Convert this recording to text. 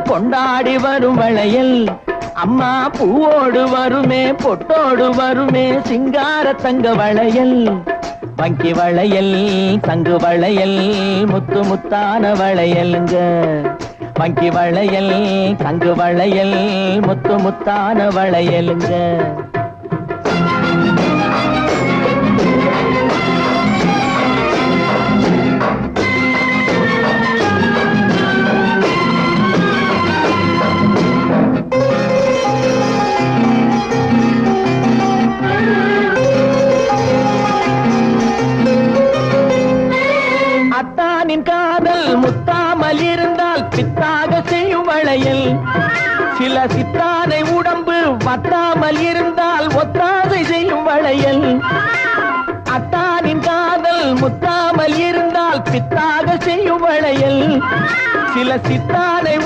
கொண்டாடி வரும் வளையல் அம்மா பூவோடு வருமே பொட்டோடு வருமே சிங்கார தங்க வளையல் வங்கி வளையல் தங்கு வளையல் முத்து முத்தான வளையலுங்க வங்கி வளையல் தங்கு வளையல் முத்து முத்தான வளையலுங்க அத்தானின் காதல் முத்தாமல் இருந்தால் பித்தாக செய்யும் வளையல் சில சித்தானை உடம்பு வத்தாமல் இருந்தால் ஒத்தாதை செய்யும் வளையல் அத்தானின் காதல் முத்தாமல் இருந்தால் பித்தாக செய்யும் வளையல் சில சித்தானை